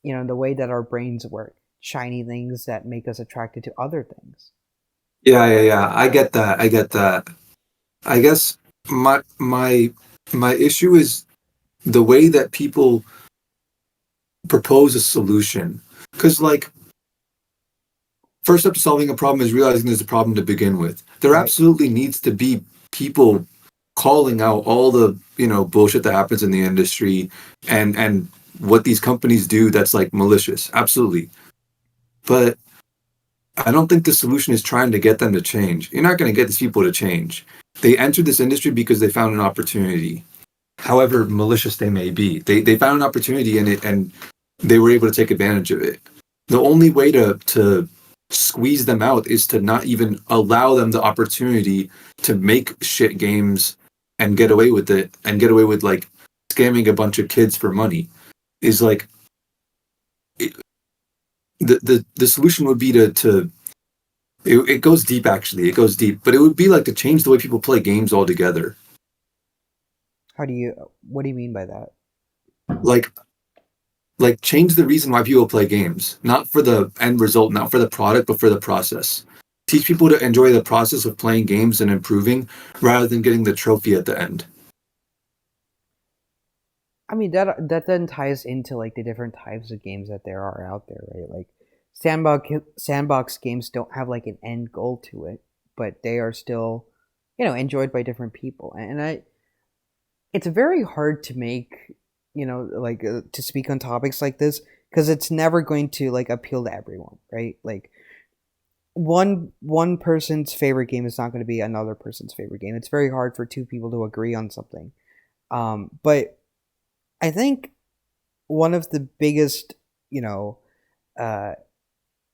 the way that our brains work, shiny things that make us attracted to other things. Yeah. I get that. I get that. I guess my issue is the way that people propose a solution. Because, like, first step to solving a problem is realizing there's a problem to begin with. There Right. absolutely needs to be people calling out all the, bullshit that happens in the industry and what these companies do that's like malicious. Absolutely. But I don't think the solution is trying to get them to change. You're not going to get these people to change. They entered this industry because they found an opportunity, however malicious they may be. They found an opportunity in it and they were able to take advantage of it. The only way to squeeze them out is to not even allow them the opportunity to make shit games and get away with it and get away with like scamming a bunch of kids for money. Is like it, the solution would be to it goes deep. Actually, it goes deep, but it would be like to change the way people play games altogether. What do you mean by that? like like change the reason why people play games, not for the end result, not for the product, but for the process. Teach people to enjoy the process of playing games and improving rather than getting the trophy at the end. I mean, that then ties into like the different types of games that there are out there, right? Like, sandbox games don't have like an end goal to it, but they are still, enjoyed by different people. And it's very hard to make, like, to speak on topics like this, because it's never going to like appeal to everyone, right? Like, one person's favorite game is not going to be another person's favorite game. It's very hard for two people to agree on something. But I think one of the biggest, you know, uh,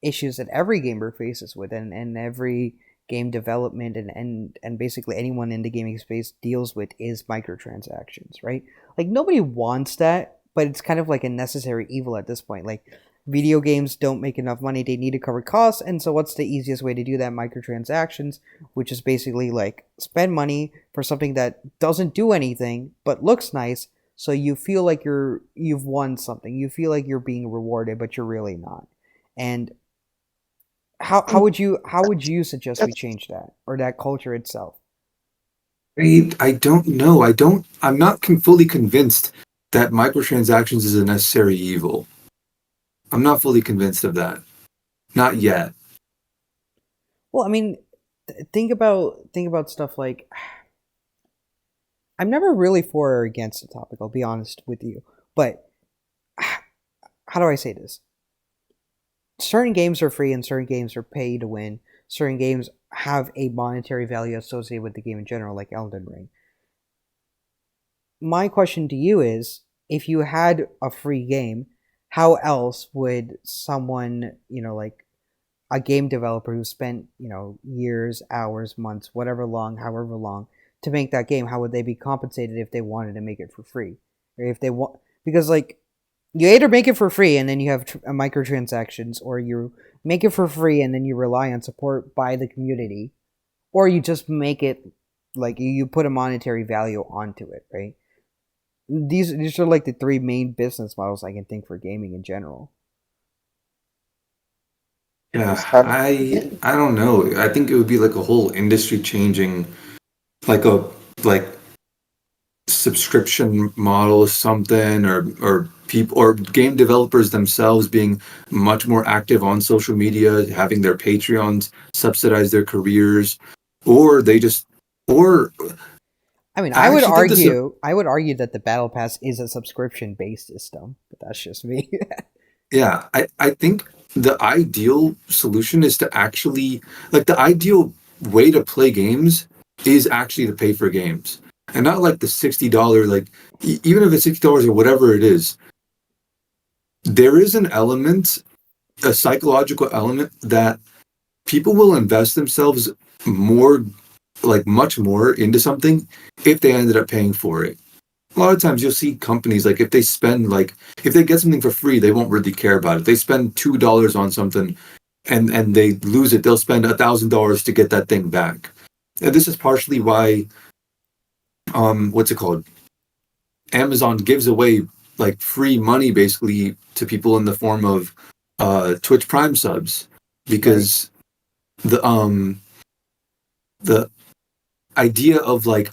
issues that every gamer faces with, and every game development, and basically anyone in the gaming space deals with, is microtransactions, right? Like, nobody wants that, but it's kind of like a necessary evil at this point. Like, video games don't make enough money, they need to cover costs, and so what's the easiest way to do that? Microtransactions, which is basically like spend money for something that doesn't do anything but looks nice, so you feel like you've won something. You feel like you're being rewarded, but you're really not. And how would you suggest we That's change that, or that culture itself? I don't know. I'm not fully convinced that microtransactions is a necessary evil. I'm not fully convinced of that. Not yet. Well, I mean, think about stuff like, I'm never really for or against the topic. I'll be honest with you, but how do I say this? Certain games are free and certain games are pay to win. Certain games have a monetary value associated with the game in general, like Elden Ring. My question to you is, if you had a free game, how else would someone, like a game developer who spent, years, hours, months, whatever long, however long, to make that game, how would they be compensated if they wanted to make it for free? Or if they want, because, like, you either make it for free and then you have microtransactions, or you make it for free and then you rely on support by the community, or you just make it like you put a monetary value onto it, right? These are like the three main business models I can think for gaming in general. it's Yeah, kind of I don't know. I think it would be like a whole industry changing, like a like subscription model or something, or people or game developers themselves being much more active on social media, having their Patreons subsidize their careers, or they just or I mean, I actually think this. I would argue that the battle pass is a subscription based system, but that's just me. Yeah, I think the ideal solution is to actually, like, the ideal way to play games is actually to pay for games. And not like the $60, like, even if it's $60 or whatever it is, there is an element, a psychological element that people will invest themselves more, like much more into something if they ended up paying for it. A lot of times you'll see companies, like, if they spend, like, if they get something for free, they won't really care about it. They spend $2 on something and they lose it, they'll spend $1,000 to get that thing back. And this is partially why what's it called, Amazon gives away like free money basically to people in the form of Twitch Prime subs, Right. because the the idea of, like,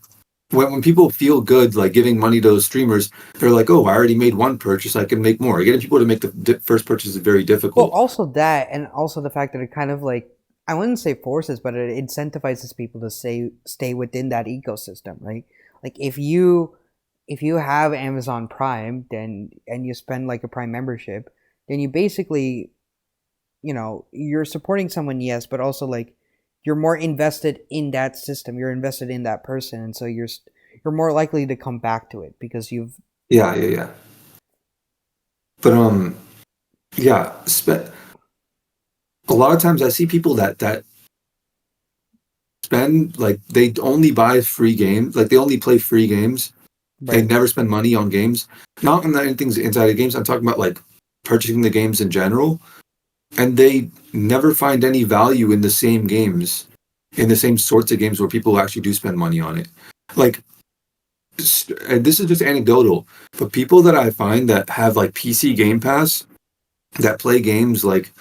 when people feel good, like, giving money to those streamers, they're like, oh, I already made one purchase, I can make more. Getting people to make the first purchase is very Well, difficult. also that, and also the fact that it kind of like, I wouldn't say forces, but it incentivizes people to stay within that ecosystem, right? Like if you have Amazon Prime, then and you spend like a Prime membership, then you basically, you're supporting someone, yes, but also like you're more invested in that system, you're invested in that person, and so you're more likely to come back to it because you've Yeah, yeah, yeah. But yeah, a lot of times I see people that spend, like, they only buy free games, like, they only play free games. They right. never spend money on games. Not on anything's inside of games. I'm talking about, like, purchasing the games in general, and they never find any value in the same games, in the same sorts of games where people actually do spend money on it. Like, and this is just anecdotal, but people that I find that have, like, PC Game Pass, that play games like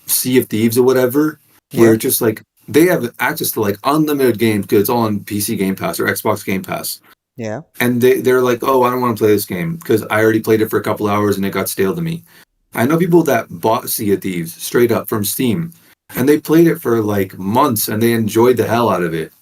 Sea of Thieves or whatever, where Yeah. it's just like they have access to, like, unlimited games because it's all on PC Game Pass or Xbox Game Pass. Yeah. And they're like, oh, I don't want to play this game because I already played it for a couple hours and it got stale to me. I know people that bought Sea of Thieves straight up from Steam, and they played it for like months and they enjoyed the hell out of it.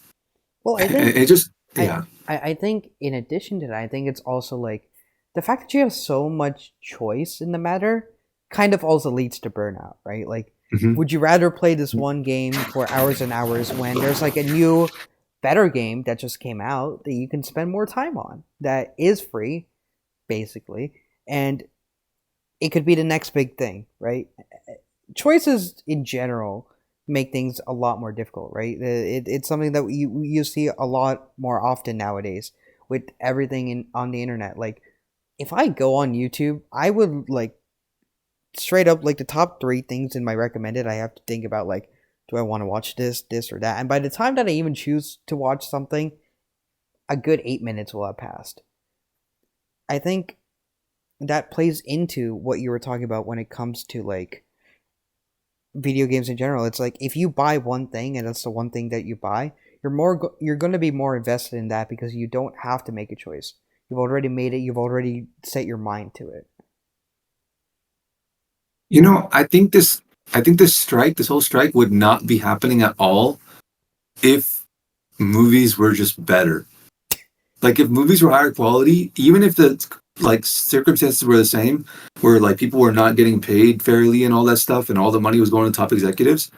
Well, I And think it just, I, yeah. I think in addition to that, I think it's also like the fact that you have so much choice in the matter kind of also leads to burnout, right? Like, Hmm. would you rather play this one game for hours and hours when there's like a new, better game that just came out that you can spend more time on that is free, basically, and it could be the next big thing, right? Choices in general make things a lot more difficult, right? It's something that you see a lot more often nowadays with everything on the internet. Like if I go on YouTube, I would like straight up like the top three things in my recommended. I have to think about like, do I want to watch this, or that? And by the time that I even choose to watch something, a good 8 minutes will have passed. I think that plays into what you were talking about when it comes to like video games in general. It's like if you buy one thing and that's the one thing that you buy, you're going to be more invested in that because you don't have to make a choice. You've already made it. You've already set your mind to it. You know, I think this whole strike would not be happening at all if movies were just better. Like, if movies were higher quality, even if the, like, circumstances were the same, where, like, people were not getting paid fairly and all that stuff, and all the money was going to top executives,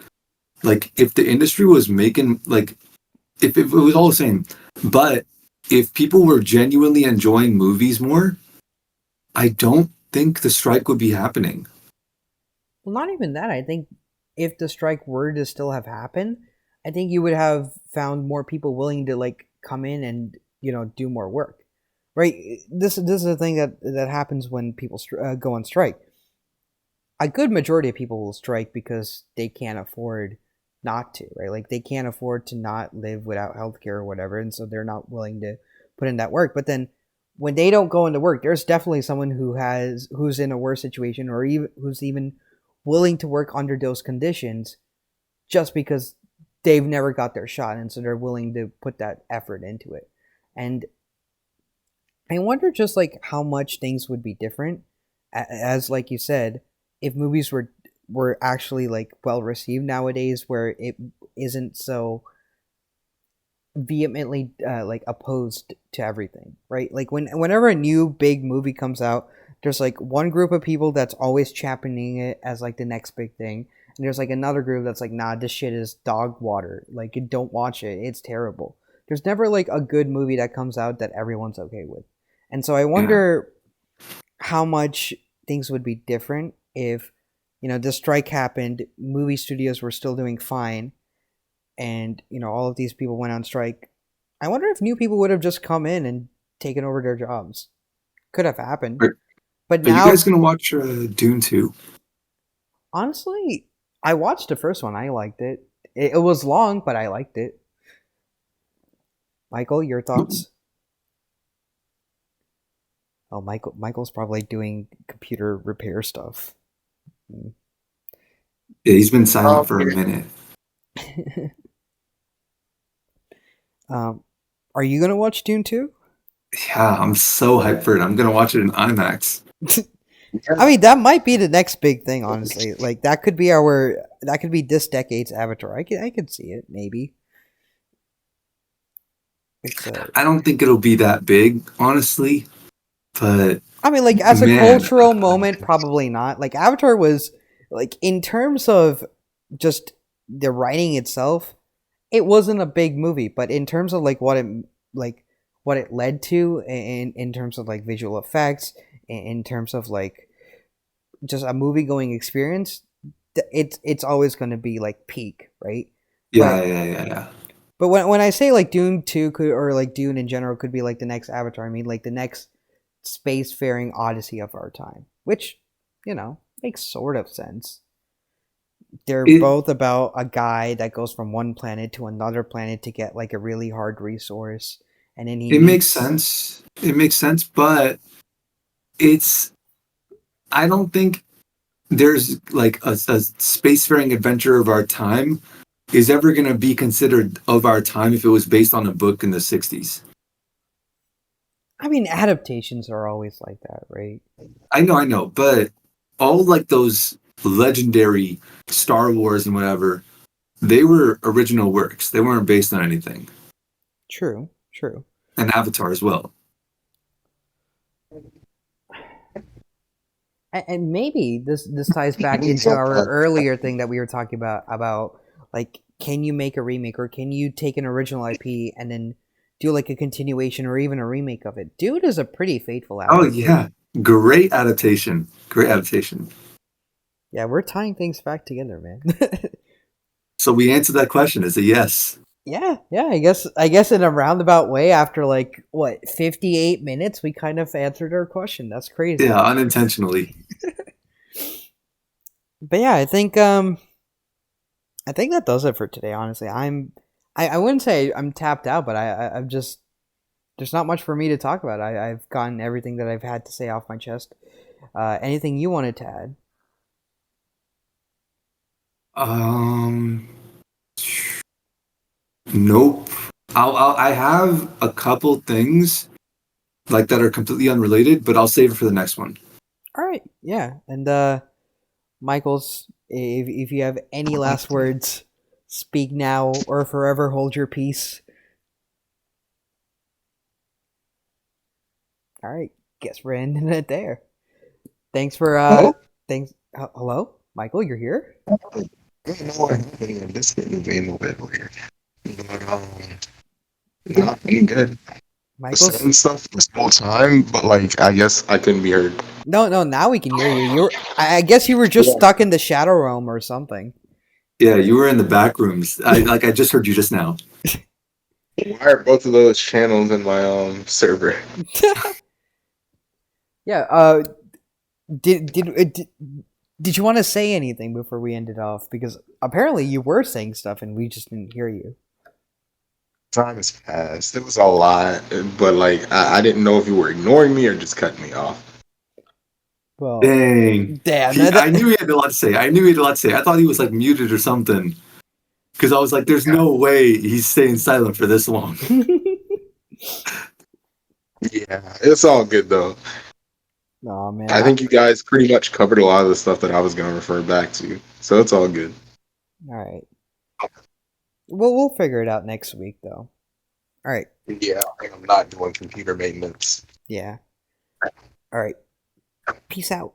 like, if the industry was making, like, if it was all the same, but if people were genuinely enjoying movies more, I don't think the strike would be happening. Well, not even that. I think if the strike were to still have happened, I think you would have found more people willing to like come in and do more work. Right. This is the thing that happens when people go on strike. A good majority of people will strike because they can't afford not to, right? Like they can't afford to not live without healthcare or whatever, and so they're not willing to put in that work. But then when they don't go into work, there's definitely someone who's in a worse situation or even who's even willing to work under those conditions just because they've never got their shot and so they're willing to put that effort into it. And I wonder just like how much things would be different, as like you said, if movies were actually like well received nowadays, where it isn't so vehemently like opposed to everything, right? Like whenever a new big movie comes out, there's like one group of people that's always championing it as like the next big thing, and there's like another group that's like, nah, this shit is dog water. Like, don't watch it. It's terrible. There's never like a good movie that comes out that everyone's okay with, and so I Yeah. wonder how much things would be different if the strike happened, movie studios were still doing fine, and all of these people went on strike. I wonder if new people would have just come in and taken over their jobs. Could have happened. Are, But are you guys now, gonna watch Dune 2? honestly, I watched the first one. I liked it. It was long, but I liked it. Michael, your thoughts? Oh, Michael's probably doing computer repair stuff. Yeah, he's been silent Um, for a minute. um, are you gonna watch Dune 2? Yeah, I'm so hyped for it. I'm gonna watch it in IMAX. I mean, that might be the next big thing, honestly. Like that could be this decade's Avatar. I could see it, maybe. It's I don't think it'll be that big, honestly, but I mean, like as a man, cultural moment, probably not. Like Avatar was like in terms of just the writing itself, it wasn't a big movie, but in terms of like what it led to in terms of like visual effects, in terms of like just a movie going experience, it's always going to be like peak, right? yeah, But yeah, yeah, yeah. but when I say like Dune 2 could, or like Dune in general could be like the next Avatar, I mean like the next spacefaring odyssey of our time, which makes sort of sense. They're It both about a guy that goes from one planet to another planet to get like a really hard resource, and then he it makes meets. sense. It makes sense, but it's I don't think there's like a spacefaring adventure of our time is ever going to be considered of our time if it was based on a book in the 60s. I mean, adaptations are always like that, right? I know, but all like those legendary Star Wars and whatever, they were original works. They weren't based on anything. True, true. And Avatar as well. And maybe this ties back into our earlier thing that we were talking about like, can you make a remake, or can you take an original IP and then do like a continuation or even a remake of it? Dude is a pretty faithful Oh adaptation. yeah, great adaptation. Great adaptation. Yeah, we're tying things back together, man. So we answered that question. It's a yes. Yeah. I guess in a roundabout way, after like what 58 minutes, we kind of answered our question. That's crazy. Yeah, unintentionally. But yeah, I think that does it for today. Honestly, I wouldn't say I'm tapped out, but I'm just there's not much for me to talk about. I've gotten everything that I've had to say off my chest. Anything you wanted to add? Um, nope. I have a couple things like that are completely unrelated, but I'll save it for the next one. All right, yeah, and Michaels, if you have any last words, speak now or forever hold your peace. All right, guess we're ending it there. Thanks for Hello? thanks. Hello, Michael, you're here. I don't know what happened. This getting way more over here. But, no, I'm good. The Michael's same stuff this whole time, but like, I guess I couldn't be heard. no. Now we can hear you. I guess you were just Yeah. stuck in the shadow realm or something. Yeah, you were in the back rooms. I just heard you just now. Why are both of those channels in my server? Yeah. Did you want to say anything before we ended off? Because apparently you were saying stuff and we just didn't hear you. Time has passed. It was a lot, but like, I didn't know if you were ignoring me or just cutting me off. Well, Dang. damn. I knew he had a lot to say. I thought he was like muted or something. Because I was like, there's Yeah. no way he's staying silent for this long. Yeah, it's all good though. Oh man, I think you guys pretty much covered a lot of the stuff that I was going to refer back to, so it's all good. all right. Well, we'll figure it out next week, though. All right. Yeah, I'm not doing computer maintenance. Yeah. All right. Peace out.